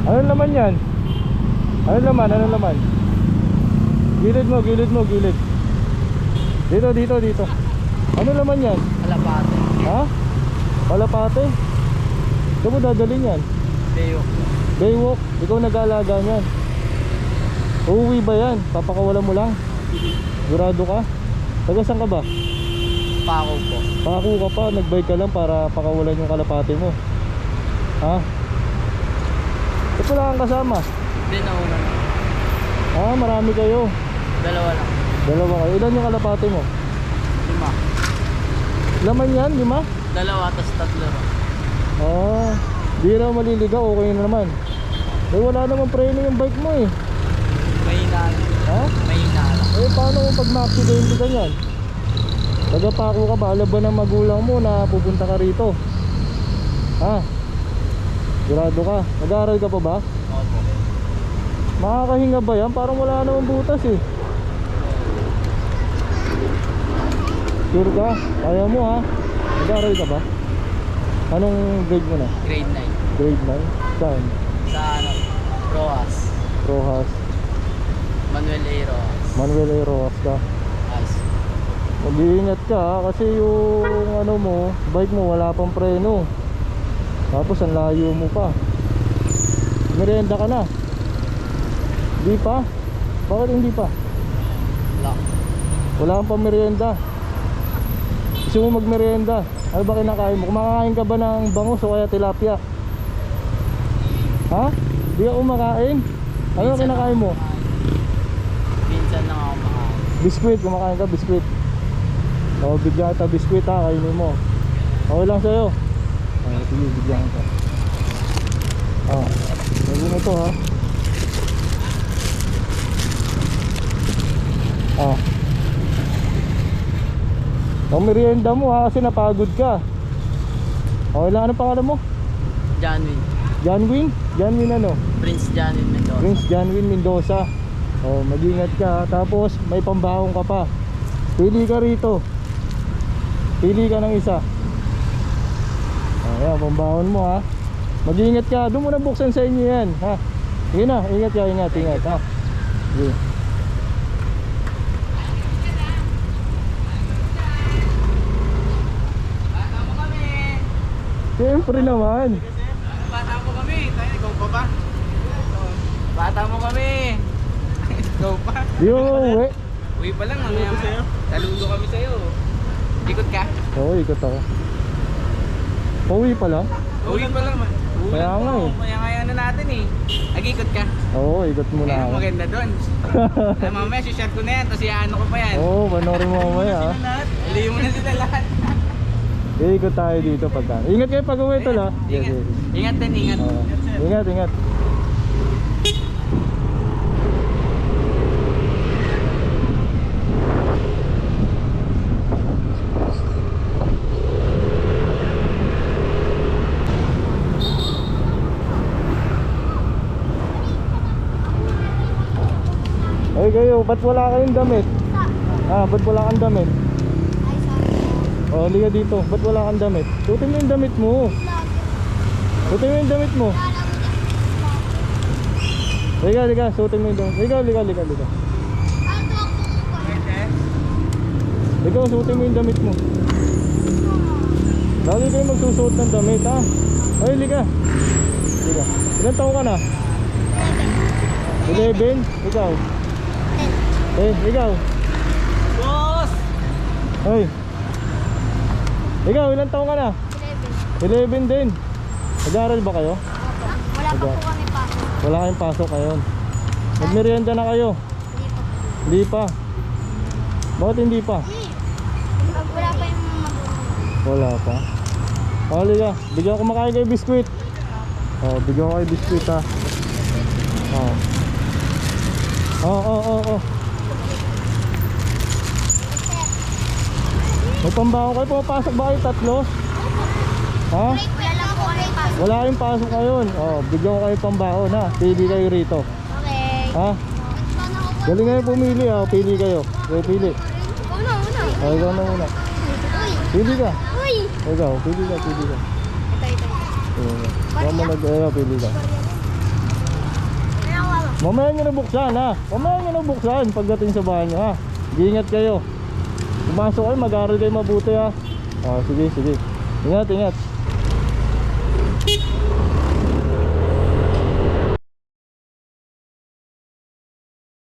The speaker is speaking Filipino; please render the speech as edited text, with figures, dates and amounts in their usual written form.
Ano laman yan? Ano laman? Ano laman? Gilid mo, gilid mo, gilid. Dito, dito, dito. Ano laman yan? Kalapate. Ha? Kalapate? Saan mo dadalhin yan? Baywalk. Baywalk? Ikaw nag-aalaga niyan. Uuwi ba yan? Papakawalan mo lang? Sigurado ka? Taga saan ka ba? Pako po. Pako ka pa, nag-bike ka lang para pakawalan yung kalapate mo. Ha? Ba't wala kang kasama? Hindi, nauna na. Ah, marami kayo. Dalawa lang. Dalawa kayo. Ilan yung kalapate mo? 5. Laman yan, 5? Dalawa, tas 3 ro. Ah, di raw maliligaw, okay na naman. Eh wala namang preno yung bike mo eh. Mahina lang. Ha? Mahina lang. Eh paano kung pag ma-accidente ka yan? Tagapako ka ba? Alam ba ng magulang mo na pupunta ka rito? Ha? Sigurado ka? Nag-aaral ka pa ba? Opo. Makakahinga ba yan? Parang wala namang butas eh. Sure ka? Kaya mo ha? Nag-aaral ka ba? Anong grade mo na? Grade 9. Grade 9? Saan? Sa ano? Roas. Rojas. Manuel A. Roas. Manuel A. Rojas ka. As. Mag-iingat ka ha? Kasi yung ano mo, bike mo wala pang preno. Tapos ang layo mo pa. Merienda ka na? Hindi pa? Bakit hindi pa? Lock. Wala kang pang merienda. Gusto mo magmerienda? Ano ba kinakain mo? Kumakain ka ba ng bangus o kaya tilapia? Ha? Di ka kumakain? Ano Minsan kinakain mo? Minsan lang ako makain. Biskuit, kumakain ka biskuit. O, bigyan kita biskuit ha, kainin mo. Okay lang sa'yo. Sige, bigyan kita. Lagi mo to ha. Ang merienda mo ha, kasi napagod ka. Okay lang, ano pangalan mo? Janwin. Janwin? Janwin ano? Prince Janwin Mendoza. Prince Janwin Mendoza. Oh, mag-ingat ka. Tapos may pambahong ka pa. Pili ka rito. Pili ka ng isa. Ayan, pambahon mo ha. Mag-ingat ka. Doon mo na buksan sa inyo yan ha. Sige na, ingat ka, ingat ha. Sige. Siyempre naman. Bata mo kami. Tayo, ikaw pa ba? Bata mo kami. Ikaw pa. Di mo uuwi? Uwi pa lang, mamaya mo. Saludo kami sa'yo. Ikot ka? Oo, ikot ako. Pauwi pa lang? Uwi pa lang. Kaya nga eh. Kaya nga ano natin eh. Nag-ikot ka? Oo, ikot muna Kaya ako. maganda doon. Mamaya, share ko na yan. Tapos iano ko pa yan. Oo, panoorin mo mamaya ha. Iliyo mo na sila lahat. Ikot tayo dito pagka. Ingat kayo pag uwi tol ha. Ingat. Ingat din, ingat. Oo. Ingat, ingat. Ay kayo, ba't wala kayong damit? Ba't wala kang damit? Oh, liga dito. Ba't wala kang damit? Suotin mo yung damit mo. Suotin mo yung damit mo. Liga, liga. Suotin mo yung damit. Liga, liga, liga, liga. Liga, suotin mo yung damit mo. Lagi kayo magsusuot ng damit, ha? Ay, liga. Liga. Ilan taon ka na? 11? Ikaw? Ikaw? Boss! Ay. Ikaw, ilan taon ka na? 11 din. Nag-aaral ba kayo? Wala pa po kami pa. Wala kayong pasok ngayon. Nagmerienda na kayo? Hindi pa. Bakit hindi pa? Wala pa yung magulang. Wala pa. Halika, bigyan ko makain kayo biskuit. Oh, bigyan ko kayo biskuit ha. Oh. May pambaho kayo, pumapasok ba kayo tatlo? Ha? Wala lang po kami pa. Wala kayong pasok ngayon. Oh, bigyan ko kayo pambaho na. Pili kayo rito. Okay. Ha? Galing kayo pumili ha. Pili kayo. Kayo pili. Una. Oh, ikaw na muna. Uy. Pili ka. Uy. Ikaw, pili ka. Ito. Huwag mo pili ka. Mamaya nyo na buksan ha. Mamaya nyo na buksan pagdating sa bahay nyo ha. Ingat kayo. Pumasok kayo, mag-aaral kayo mabuti ha. Sige. Ingat.